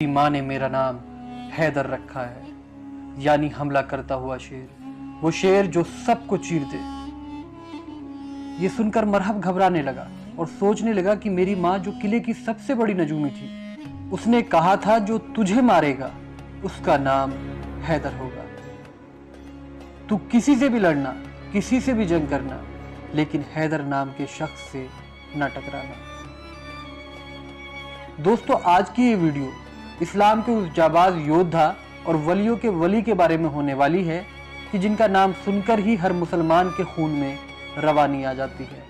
माँ ने मेरा नाम हैदर रखा है, यानी हमला करता हुआ शेर, वो शेर जो सबको चीर दे। ये सुनकर मरहब घबराने लगा और सोचने लगा कि मेरी माँ जो किले की सबसे बड़ी नजूमी थी, उसने कहा था जो तुझे मारेगा उसका नाम हैदर होगा। तू किसी से भी लड़ना, किसी से भी जंग करना, लेकिन हैदर नाम के शख्स से न टकराना। दोस्तों, आज की ये वीडियो इस्लाम के उस जाबाज योद्धा और वलियों के वली के बारे में होने वाली है कि जिनका नाम सुनकर ही हर मुसलमान के खून में रवानी आ जाती है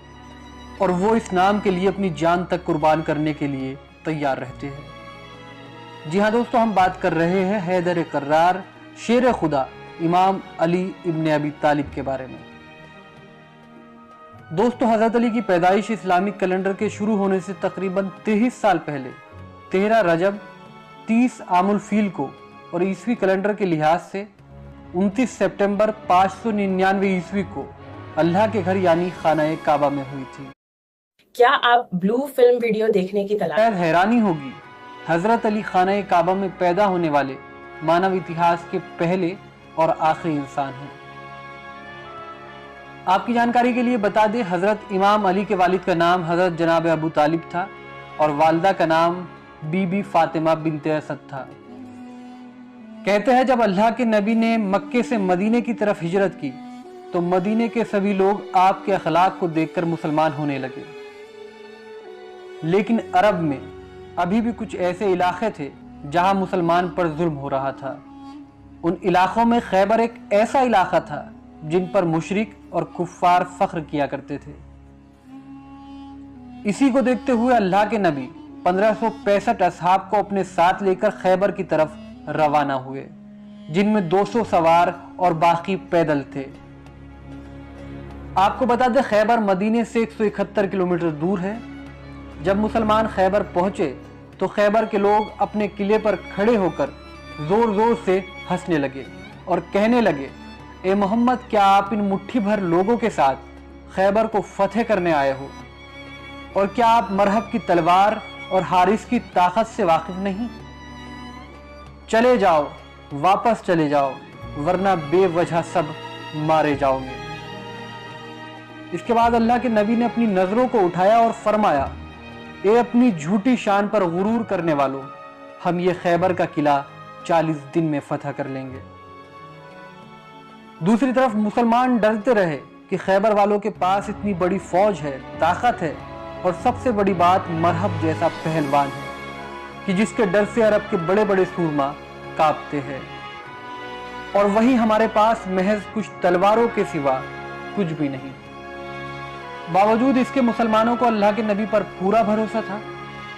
और वो इस नाम के लिए अपनी जान तक कुर्बान करने के लिए तैयार रहते हैं। जी हाँ दोस्तों, हम बात कर रहे हैं हैदर कर्रार, शेर खुदा, इमाम अली इब्न अबी तालिब के बारे में। दोस्तों, हजरत अली की पैदाइश इस्लामिक कैलेंडर के शुरू होने से तकरीबन 23 साल पहले 13 रजब 30 आमुल फील को और ईसवी कैलेंडर के लिहाज से 29 सितंबर 599 ईस्वी को अल्लाह के घर यानी खाना काबा में हुई थी। क्या आप ब्लू फिल्म वीडियो देखने की तलाश? हैरानी होगी, हजरत अली खाना काबा में पैदा होने वाले मानव इतिहास के पहले और आखिरी इंसान हैं। आपकी जानकारी के लिए बता दें, हजरत इमाम अली के वालिद का नाम हजरत जनाब अबू तालिब था और वालिदा का नाम बीबी फातिमा बिनते असद था। कहते हैं जब अल्लाह के नबी ने मक्के से मदीने की तरफ हिजरत की तो मदीने के सभी लोग आपके अखलाक को देखकर मुसलमान होने लगे, लेकिन अरब में अभी भी कुछ ऐसे इलाके थे जहां मुसलमान पर जुल्म हो रहा था। उन इलाकों में खैबर एक ऐसा इलाका था जिन पर मुशरिक और कुफ्फार फख्र किया करते थे। इसी को देखते हुए अल्लाह के नबी 1565 असहाब को अपने साथ लेकर खैबर की तरफ रवाना हुए, जिनमें 200 सवार और बाकी पैदल थे। आपको बता दें, खैबर मदीने से 171 किलोमीटर दूर है। जब मुसलमान खैबर पहुंचे तो खैबर के लोग अपने किले पर खड़े होकर जोर जोर से हंसने लगे और कहने लगे, ए मोहम्मद, क्या आप इन मुट्ठी भर लोगों के साथ खैबर को फतेह करने आए हो? और क्या आप मरहब की तलवार और हारिस की ताकत से वाकिफ नहीं? चले जाओ, वापस चले जाओ, वरना बेवजह सब मारे जाओगे। इसके बाद अल्लाह के नबी ने अपनी नजरों को उठाया और फरमाया, ए अपनी झूठी शान पर गुरूर करने वालों, हम ये खैबर का किला 40 दिन में फतह कर लेंगे। दूसरी तरफ मुसलमान डरते रहे कि खैबर वालों के पास इतनी बड़ी फौज है, ताकत है और सबसे बड़ी बात मरहब जैसा पहलवान है कि जिसके डर से अरब के बड़े बड़े सूरमा कांपते हैं, और वहीं हमारे पास महज कुछ तलवारों के सिवा कुछ भी नहीं। बावजूद इसके मुसलमानों को अल्लाह के नबी पर पूरा भरोसा था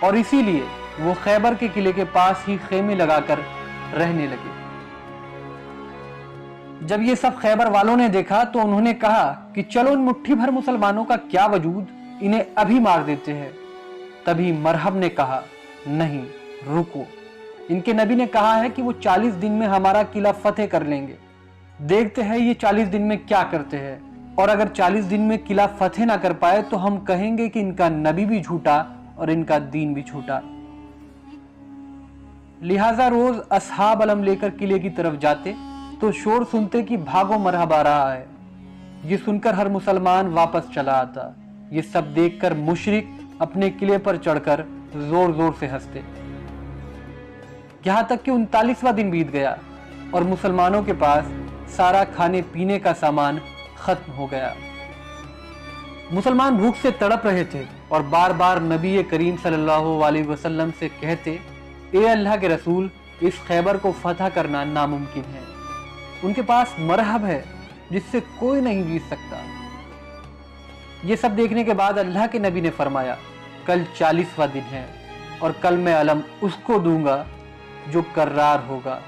और इसीलिए वो खैबर के किले के पास ही खेमे लगाकर रहने लगे। जब ये सब खैबर वालों ने देखा तो उन्होंने कहा कि चलो इन मुट्ठी भर मुसलमानों का क्या वजूद, इन्हें अभी मार देते हैं। तभी मरहब ने कहा, नहीं रुको, इनके नबी ने कहा है कि वो 40 दिन में हमारा किला फतेह कर लेंगे। देखते हैं ये 40 दिन में क्या करते हैं, और अगर 40 दिन में किला फतेह ना कर पाए तो हम कहेंगे कि इनका नबी भी झूठा और इनका दीन भी झूठा। लिहाजा रोज असहाब अलम लेकर किले की तरफ जाते तो शोर सुनते कि भागो मरहब आ रहा है। ये सुनकर हर मुसलमान वापस चला आता। ये सब देखकर मुशरिक अपने किले पर चढ़कर जोर जोर से हंसते। यहां तक कि 39वां दिन बीत गया और मुसलमानों के पास सारा खाने पीने का सामान खत्म हो गया। मुसलमान भूख से तड़प रहे थे और बार बार नबी करीम सल्लल्लाहु अलैहि वसल्लम से कहते, ए अल्लाह के रसूल, इस खैबर को फतह करना नामुमकिन है। उनके पास मरहब है जिससे कोई नहीं जीत सकता। ये सब देखने के बाद अल्लाह के नबी ने फरमाया, कल 40वां दिन है और कल मैं अलम उसको दूंगा जो कर्रार होगा,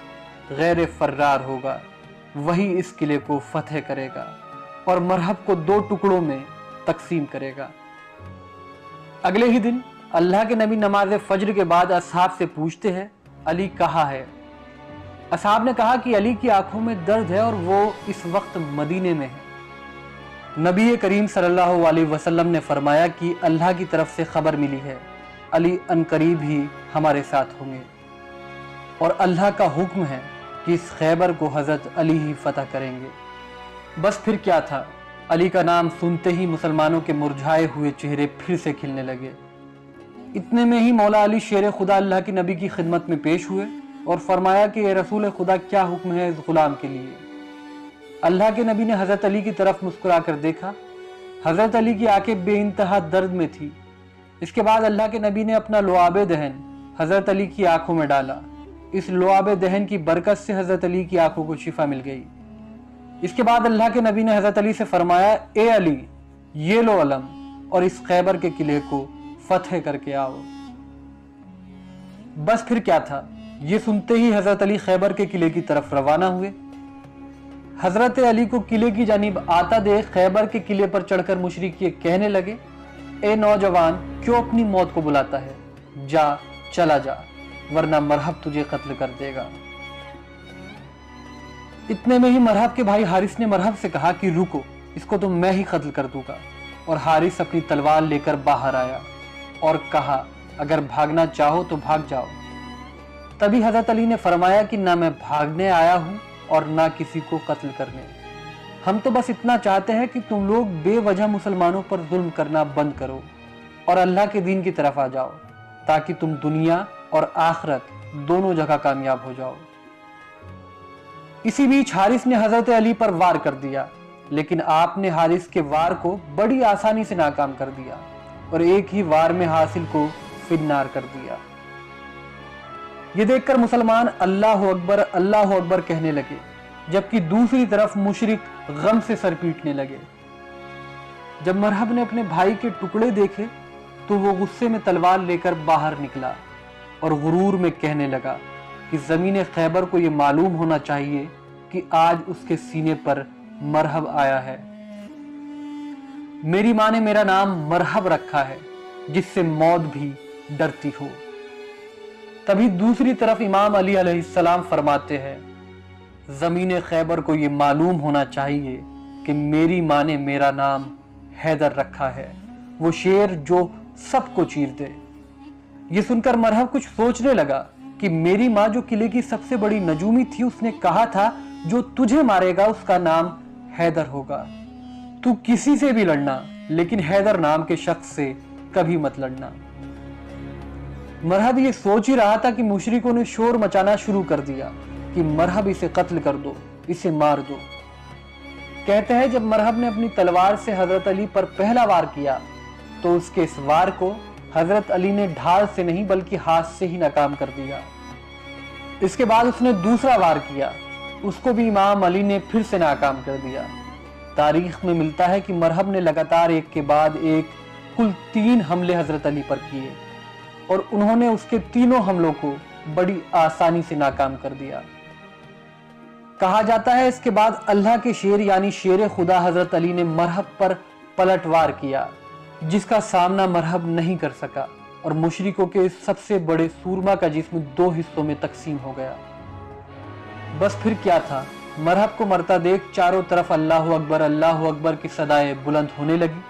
गैर फर्रार होगा, वही इस किले को फतेह करेगा और मरहब को 2 टुकड़ों में तकसीम करेगा। अगले ही दिन अल्लाह के नबी नमाज फज्र के बाद असहाब से पूछते हैं, अली कहाँ है? असहाब ने कहा कि अली की आंखों में दर्द है और वो इस वक्त मदीने में है। नबी करीम सल्लल्लाहु अलैहि वसल्लम ने फरमाया कि अल्लाह की तरफ से खबर मिली है, अली अनकरीब ही हमारे साथ होंगे। اور اللہ کا حکم ہے کہ اس خیبر کو حضرت علی ہی فتح کریں گے۔ بس پھر کیا تھا، علی کا نام سنتے ہی مسلمانوں کے مرجھائے ہوئے چہرے پھر سے کھلنے لگے۔ اتنے میں ہی مولا علی شیر خدا اللہ کے نبی کی خدمت میں پیش ہوئے اور فرمایا کہ اے رسول خدا، کیا حکم ہے اس غلام کے لیے؟ اللہ کے نبی نے حضرت علی کی طرف مسکرا کر دیکھا۔ حضرت علی کی آنکھیں بے انتہا درد میں تھی۔ اس کے بعد اللہ کے نبی نے اپنا لعاب دہن حضرت علی کی آنکھوں میں ڈالا۔ اس لعاب دہن کی برکت سے حضرت علی کی آنکھوں کو شفا مل گئی۔ اس کے بعد اللہ کے نبی نے حضرت علی سے فرمایا، اے علی، یہ لو علم اور اس خیبر کے قلعے کو فتح کر کے آؤ۔ بس پھر کیا تھا، یہ سنتے ہی حضرت علی خیبر کے قلعے کی طرف روانہ ہوئے۔ حضرت علی کو قلعے کی جانب آتا دیکھ خیبر کے قلعے پر چڑھ کر مشرک یہ کہنے لگے، اے نوجوان، کیوں اپنی موت کو بلاتا ہے؟ جا، چلا جا، ورنہ مرحب تجھے قتل کر دے گا۔ اتنے میں ہی مرحب کے بھائی حارث نے مرحب سے کہا کہ رکو، اس کو تو میں ہی قتل کر دوں گا۔ اور حارث اپنی تلوار لے کر باہر آیا اور کہا، اگر بھاگنا چاہو تو بھاگ جاؤ۔ تبھی حضرت علی نے فرمایا کہ نہ میں بھاگنے آیا ہوں اور نہ کسی کو قتل کرنے، ہم تو بس اتنا چاہتے ہیں کہ تم لوگ بے وجہ مسلمانوں پر ظلم کرنا بند کرو اور اللہ کے دین کی طرف آ جاؤ، تاکہ تم دنیا اور آخرت دونوں جگہ کامیاب ہو جاؤ۔ اسی بیچ حارث نے حضرت علی پر وار کر دیا، لیکن آپ نے حارث کے وار کو بڑی آسانی سے ناکام کر دیا اور ایک ہی وار میں حاصل کو فنار کر دیا۔ یہ دیکھ کر مسلمان اللہ اکبر کہنے لگے، جبکہ دوسری طرف مشرک غم سے سر پیٹنے لگے۔ جب مرحب نے اپنے بھائی کے ٹکڑے دیکھے تو وہ غصے میں تلوار لے کر باہر نکلا اور غرور میں کہنے لگا کہ زمین خیبر کو یہ معلوم ہونا چاہیے کہ آج اس کے سینے پر مرحب آیا ہے۔ میری ماں نے میرا نام مرحب رکھا ہے، جس سے موت بھی ڈرتی ہو۔ تبھی دوسری طرف امام علی علیہ السلام فرماتے ہیں، زمین خیبر کو یہ معلوم ہونا چاہیے کہ میری ماں نے میرا نام حیدر رکھا ہے، وہ شیر جو سب کو چیر دے۔ یہ سن کر مرحب کچھ سوچنے لگا کہ میری ماں جو قلعے کی سب سے بڑی نجومی تھی، اس نے کہا تھا جو تجھے مارے گا اس کا نام حیدر ہوگا۔ تو کسی سے بھی لڑنا، لیکن حیدر نام کے شخص سے کبھی مت لڑنا۔ مرحب یہ سوچ ہی رہا تھا کہ مشرکوں نے شور مچانا شروع کر دیا کہ مرحب اسے قتل کر دو، اسے مار دو۔ کہتے ہیں جب مرحب نے اپنی تلوار سے حضرت علی پر پہلا وار کیا تو اس کے اس وار کو حضرت علی نے ڈھال سے نہیں بلکہ ہاتھ سے ہی ناکام کر دیا۔ اس کے بعد اس نے دوسرا وار کیا، اس کو بھی امام علی نے پھر سے ناکام کر دیا۔ تاریخ میں ملتا ہے کہ مرحب نے لگاتار ایک کے بعد ایک کل 3 حملے حضرت علی پر کیے اور انہوں نے اس کے تینوں حملوں کو بڑی آسانی سے ناکام کر دیا۔ کہا جاتا ہے اس کے بعد اللہ کے شیر یعنی شیر خدا حضرت علی نے مرحب پر پلٹ وار کیا، جس کا سامنا مرحب نہیں کر سکا اور مشرکوں کے اس سب سے بڑے سورما کا جسم 2 حصوں میں تقسیم ہو گیا۔ بس پھر کیا تھا، مرحب کو مرتا دیکھ چاروں طرف اللہ اکبر کی صدائیں بلند ہونے لگی۔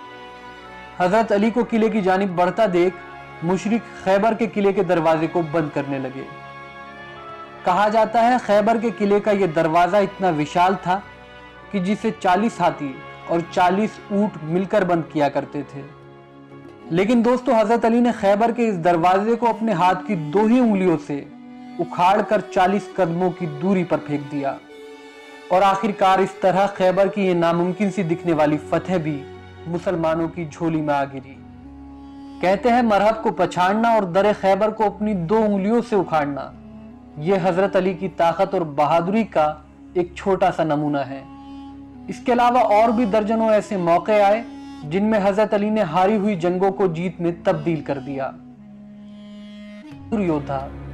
حضرت علی کو قلعے کی جانب بڑھتا دیکھ مشرک خیبر کے قلعے کے دروازے کو بند کرنے لگے۔ کہا جاتا ہے خیبر کے قلعے کا یہ دروازہ اتنا وشال تھا کہ جسے 40 ہاتھی اور 40 اونٹ مل کر بند کیا کرتے تھے۔ لیکن دوستو، حضرت علی نے خیبر کے اس دروازے کو اپنے ہاتھ کی 2 ہی انگلیوں سے اکھاڑ کر 40 قدموں کی دوری پر پھینک دیا اور آخرکار اس طرح خیبر کی یہ ناممکن سی دکھنے والی فتح بھی مسلمانوں کی جھولی میں آ گری۔ کہتے ہیں مرحب کو پچھاڑنا اور در خیبر کو اپنی 2 انگلیوں سے اکھاڑنا، یہ حضرت علی کی طاقت اور بہادری کا ایک چھوٹا سا نمونہ ہے۔ اس کے علاوہ اور بھی درجنوں ایسے موقع آئے جن میں حضرت علی نے ہاری ہوئی جنگوں کو جیت میں تبدیل کر دیا۔ یودھا